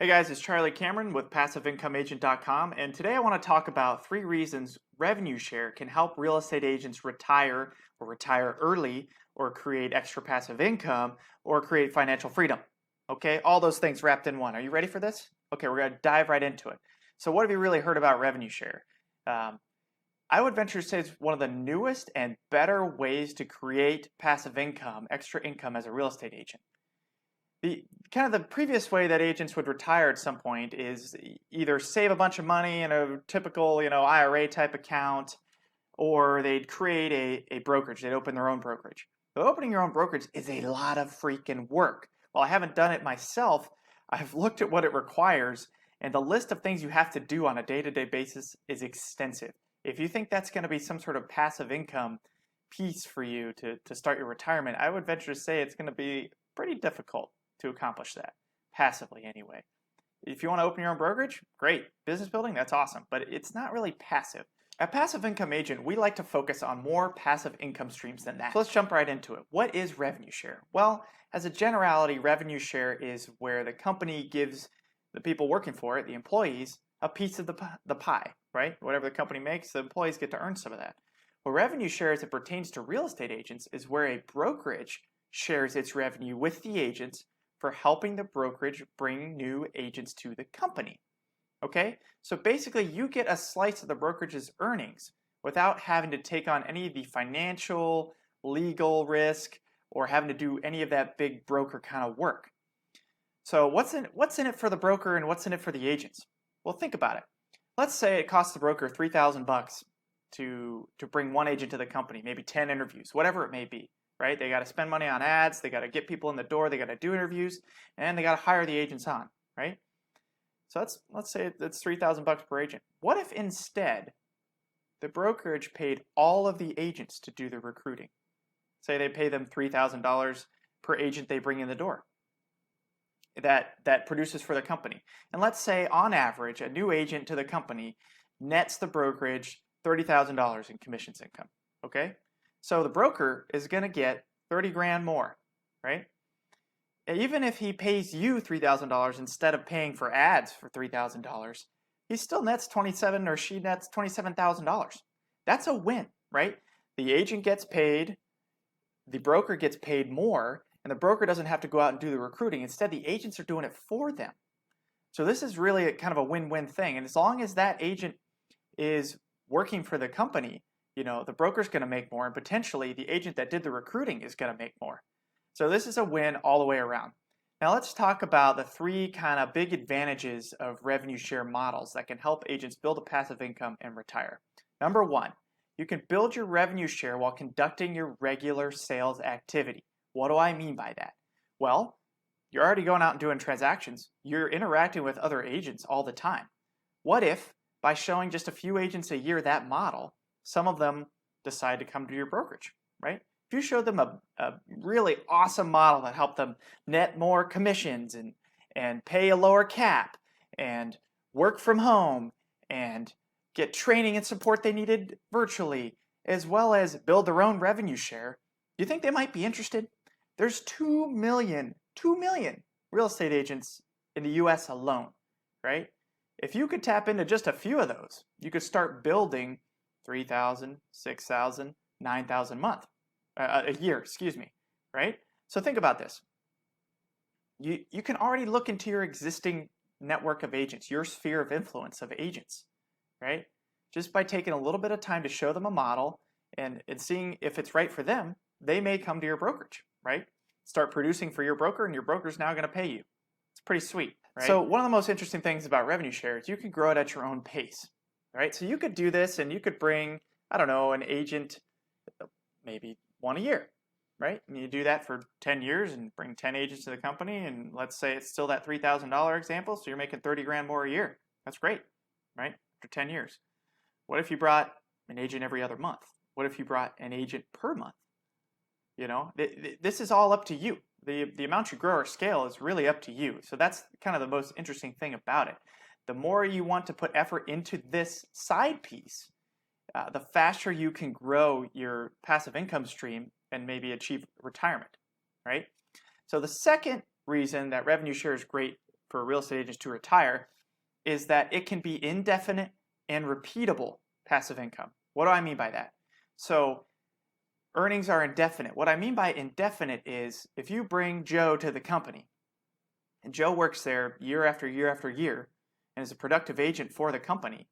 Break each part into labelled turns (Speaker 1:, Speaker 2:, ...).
Speaker 1: Hey guys, it's Charlie Cameron with PassiveIncomeAgent.com, and today I want to talk about 3 reasons revenue share can help real estate agents retire or retire early or create extra passive income or create financial freedom. Okay, all those things wrapped in one. Are you ready for this? Okay, we're going to dive right into it. So what have you really heard about revenue share? I would venture to say it's one of the newest and better ways to create passive income, extra income as a real estate agent. The previous way that agents would retire at some point is either save a bunch of money in a typical, IRA type account, or they'd create a brokerage. They'd open their own brokerage. But opening your own brokerage is a lot of freaking work. While I haven't done it myself, I've looked at what it requires, and the list of things you have to do on a day-to-day basis is extensive. If you think that's going to be some sort of passive income piece for you to start your retirement, I would venture to say it's going to be pretty difficult to accomplish that, passively anyway. If you want to open your own brokerage, great. Business building, that's awesome, but it's not really passive. At Passive Income Agent, we like to focus on more passive income streams than that. So let's jump right into it. What is revenue share? Well, as a generality, revenue share is where the company gives the people working for it, the employees, a piece of the pie, right? Whatever the company makes, the employees get to earn some of that. Well, revenue share as it pertains to real estate agents is where a brokerage shares its revenue with the agents for helping the brokerage bring new agents to the company. Okay, so basically you get a slice of the brokerage's earnings without having to take on any of the financial, legal risk, or having to do any of that big broker kind of work. So what's in it for the broker and what's in it for the agents? Well, think about it. Let's say it costs the broker $3,000 to bring one agent to the company, maybe 10 interviews, whatever it may be. Right? They got to spend money on ads, they got to get people in the door, they got to do interviews, and they got to hire the agents on, right? So let's say that's $3,000 per agent. What if instead the brokerage paid all of the agents to do the recruiting? Say they pay them $3,000 per agent they bring in the door. That produces for the company. And let's say on average a new agent to the company nets the brokerage $30,000 in commissions income, okay? So the broker is going to get 30 grand more, right? Even if he pays you $3,000 instead of paying for ads for $3,000, he still nets she nets $27,000. That's a win, right? The agent gets paid, the broker gets paid more, and the broker doesn't have to go out and do the recruiting. Instead, the agents are doing it for them. So this is really kind of a win-win thing. And as long as that agent is working for the company, the broker's going to make more, and potentially the agent that did the recruiting is going to make more. So this is a win all the way around. Now let's talk about the 3 kind of big advantages of revenue share models that can help agents build a passive income and retire. Number 1, you can build your revenue share while conducting your regular sales activity. What do I mean by that? Well, you're already going out and doing transactions. You're interacting with other agents all the time. What if, by showing just a few agents a year that model, some of them decide to come to your brokerage, right? If you show them a really awesome model that helped them net more commissions and pay a lower cap and work from home and get training and support they needed virtually, as well as build their own revenue share, you think they might be interested? There's 2 million real estate agents in the US alone, right? If you could tap into just a few of those, you could start building 3,000, 6,000, 9,000 a year, excuse me, right? So think about this. You can already look into your existing network of agents, your sphere of influence of agents, right? Just by taking a little bit of time to show them a model and seeing if it's right for them, they may come to your brokerage, right? Start producing for your broker, and your broker's now going to pay you. It's pretty sweet, right? So one of the most interesting things about revenue share is you can grow it at your own pace. Right? So you could do this and you could bring, I don't know, an agent maybe 1 a year, right? And you do that for 10 years and bring 10 agents to the company, and let's say it's still that $3,000 example, so you're making 30 grand more a year. That's great, right? After 10 years. What if you brought an agent every other month? What if you brought an agent per month? This is all up to you. The amount you grow or scale is really up to you. So that's kind of the most interesting thing about it. The more you want to put effort into this side piece, the faster you can grow your passive income stream and maybe achieve retirement, right? So the second reason that revenue share is great for real estate agents to retire is that it can be indefinite and repeatable passive income. What do I mean by that? So earnings are indefinite. What I mean by indefinite is if you bring Joe to the company and Joe works there year after year after year and is a productive agent for the company,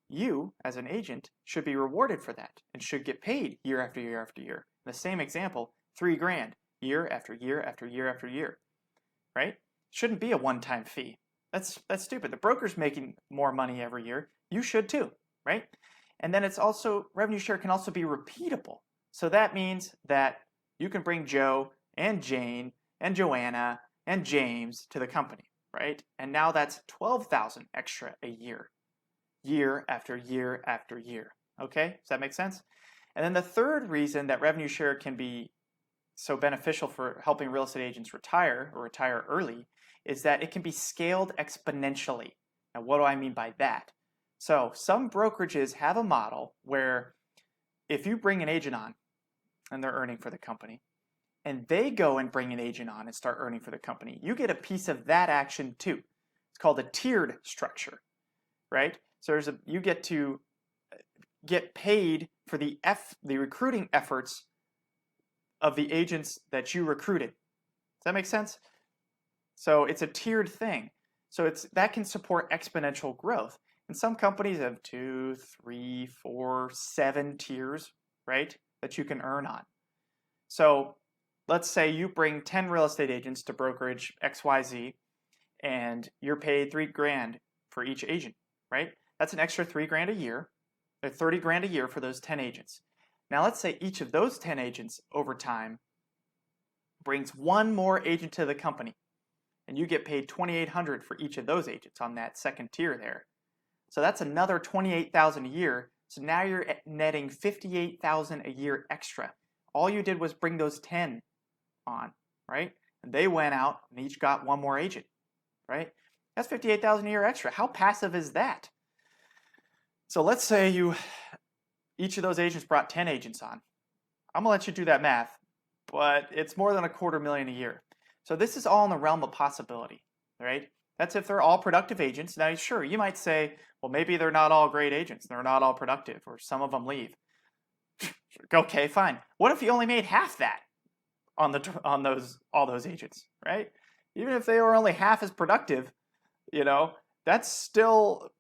Speaker 1: you, as an agent, should be rewarded for that and should get paid year after year after year. In the same example, $3,000 year after year after year after year, right? Shouldn't be a one-time fee. That's stupid. The broker's making more money every year. You should too, right? And then it's also, revenue share can also be repeatable. So that means that you can bring Joe and Jane and Joanna and James to the company, right? And now that's $12,000 extra a year. Year after year after year. Okay, does that make sense? And then the third reason that revenue share can be so beneficial for helping real estate agents retire or retire early is that it can be scaled exponentially. Now, what do I mean by that? So some brokerages have a model where if you bring an agent on and they're earning for the company, and they go and bring an agent on and start earning for the company, you get a piece of that action too. It's called a tiered structure, right? So you get to get paid for the recruiting efforts of the agents that you recruited. Does that make sense? So it's a tiered thing. So that can support exponential growth. And some companies have 2, 3, 4, 7 tiers, right, that you can earn on. So let's say you bring 10 real estate agents to brokerage XYZ, and you're paid $3,000 for each agent, right? That's an extra $3,000 a year, or $30,000 a year for those 10 agents. Now let's say each of those 10 agents over time brings one more agent to the company, and you get paid $2,800 for each of those agents on that second tier there. So that's another $28,000 a year. So now you're netting $58,000 a year extra. All you did was bring those 10 on, right? And they went out and each got one more agent, right? That's $58,000 a year extra. How passive is that? So let's say each of those agents brought 10 agents on. I'm gonna let you do that math, but it's more than $250,000 a year. So this is all in the realm of possibility, right? That's if they're all productive agents. Now, sure, you might say, well, maybe they're not all great agents. They're not all productive, or some of them leave. Okay, fine. What if you only made half that on all those agents, right? Even if they were only half as productive, that's still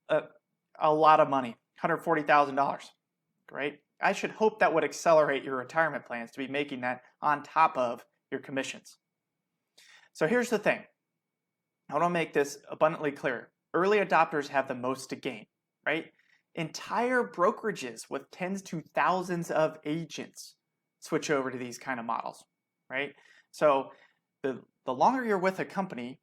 Speaker 1: a lot of money, $140,000, right? I should hope that would accelerate your retirement plans to be making that on top of your commissions. So here's the thing. I want to make this abundantly clear. Early adopters have the most to gain, right? Entire brokerages with tens to thousands of agents switch over to these kind of models, right? So the longer you're with a company,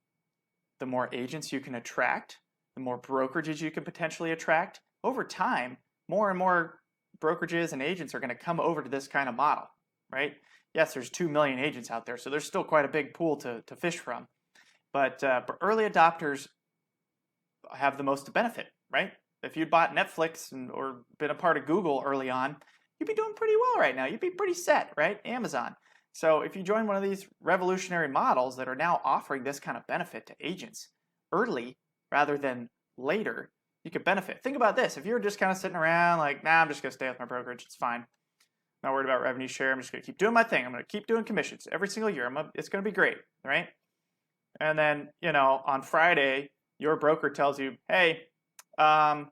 Speaker 1: the more agents you can attract, the more brokerages you can potentially attract. Over time, more and more brokerages and agents are going to come over to this kind of model, right? Yes, there's 2 million agents out there, so there's still quite a big pool to fish from. But early adopters have the most to benefit, right? If you'd bought Netflix or been a part of Google early on, you'd be doing pretty well right now. You'd be pretty set, right? Amazon. So if you join one of these revolutionary models that are now offering this kind of benefit to agents early rather than later, you could benefit. Think about this. If you're just kind of sitting around like, nah, I'm just going to stay with my brokerage. It's fine. Not worried about revenue share. I'm just going to keep doing my thing. I'm going to keep doing commissions every single year. It's going to be great, right? And then, on Friday, your broker tells you, hey, we're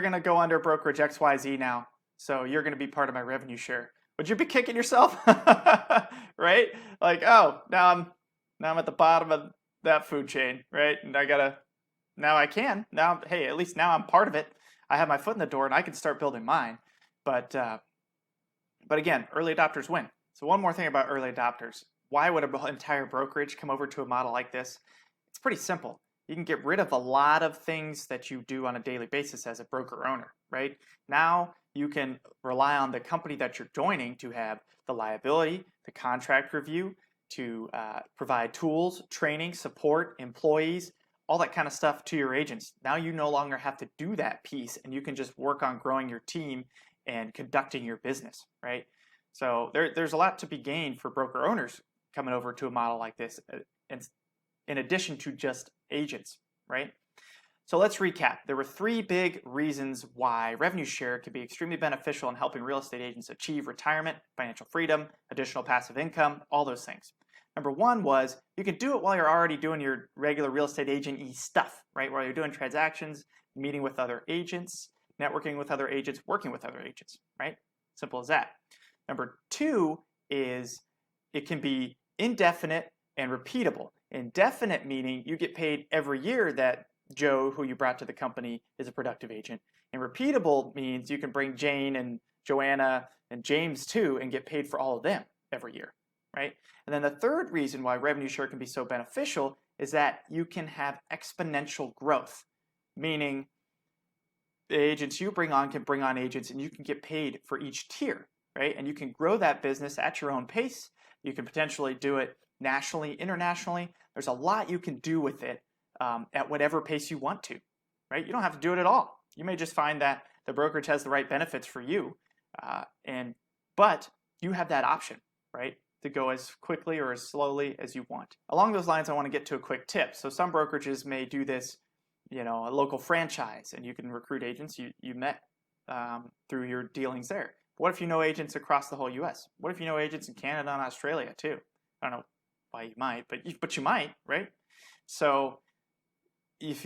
Speaker 1: going to go under brokerage XYZ now. So you're going to be part of my revenue share. Would you be kicking yourself? Right? Like, oh, now I'm at the bottom of that food chain, right? And hey, at least now I'm part of it. I have my foot in the door and I can start building mine. But again, early adopters win. So one more thing about early adopters. Why would an entire brokerage come over to a model like this? It's pretty simple. You can get rid of a lot of things that you do on a daily basis as a broker owner, right? Now you can rely on the company that you're joining to have the liability, the contract review, to provide tools, training, support, employees, all that kind of stuff to your agents. Now you no longer have to do that piece and you can just work on growing your team and conducting your business, right? So there's a lot to be gained for broker owners coming over to a model like this. And in addition to just agents, right? So let's recap. There were 3 big reasons why revenue share can be extremely beneficial in helping real estate agents achieve retirement, financial freedom, additional passive income, all those things. Number 1 was you can do it while you're already doing your regular real estate agent-y stuff, right? While you're doing transactions, meeting with other agents, networking with other agents, working with other agents, right? Simple as that. Number 2 is it can be indefinite and repeatable. Indefinite meaning you get paid every year that Joe, who you brought to the company, is a productive agent. And repeatable means you can bring Jane and Joanna and James too and get paid for all of them every year, right? And then the third reason why revenue share can be so beneficial is that you can have exponential growth, meaning the agents you bring on can bring on agents and you can get paid for each tier, right? And you can grow that business at your own pace. You can potentially do it nationally, internationally. There's a lot you can do with it at whatever pace you want to, right? You don't have to do it at all. You may just find that the brokerage has the right benefits for you, but you have that option, right? To go as quickly or as slowly as you want. Along those lines, I want to get to a quick tip. So some brokerages may do this, a local franchise, and you can recruit agents you met through your dealings there. What if you know agents across the whole U.S.? What if you know agents in Canada and Australia too? I don't know why you might, but you might, right? So if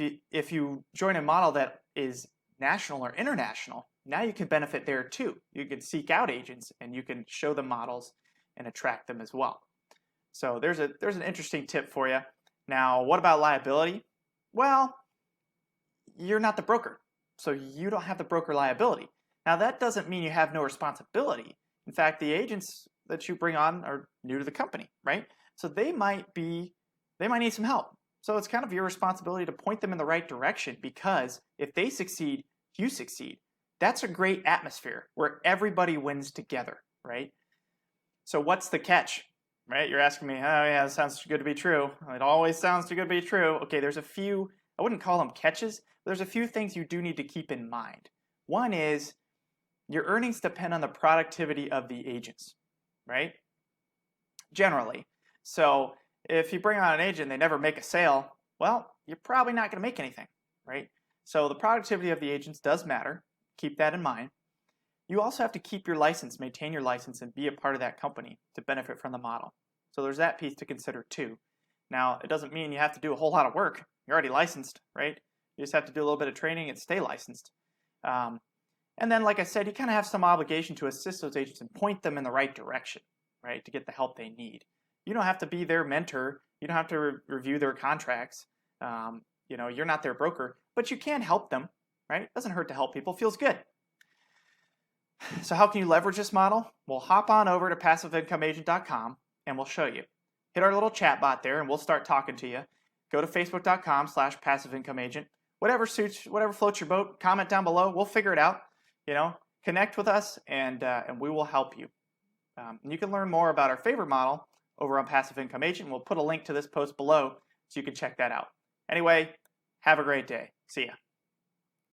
Speaker 1: you join a model that is national or international, now you can benefit there too. You can seek out agents and you can show them models and attract them as well. So there's an interesting tip for you. Now, what about liability? Well, you're not the broker, so you don't have the broker liability. Now, that doesn't mean you have no responsibility. In fact, the agents that you bring on are new to the company, right? So they might need some help. So it's kind of your responsibility to point them in the right direction, because if they succeed, you succeed. That's a great atmosphere where everybody wins together, right? So what's the catch, right? You're asking me, oh yeah, it sounds too good to be true. It always sounds too good to be true. Okay, there's a few, I wouldn't call them catches, but there's a few things you do need to keep in mind. One is your earnings depend on the productivity of the agents, right? Generally. So if you bring on an agent and they never make a sale, well, you're probably not going to make anything, right? So the productivity of the agents does matter. Keep that in mind. You also have to keep your license, maintain your license, and be a part of that company to benefit from the model. So there's that piece to consider too. Now, it doesn't mean you have to do a whole lot of work. You're already licensed, right? You just have to do a little bit of training and stay licensed. And then, like I said, you kind of have some obligation to assist those agents and point them in the right direction, right, to get the help they need. You don't have to be their mentor. You don't have to review their contracts. You're not their broker, but you can help them, right? It doesn't hurt to help people. It feels good. So how can you leverage this model? Well, hop on over to passiveincomeagent.com and we'll show you. Hit our little chat bot there and we'll start talking to you. Go to facebook.com/passiveincomeagent. Whatever suits, whatever floats your boat, comment down below. We'll figure it out. Connect with us and we will help you. And you can learn more about our favorite model over on Passive Income Agent. We'll put a link to this post below so you can check that out. Anyway, have a great day. See ya.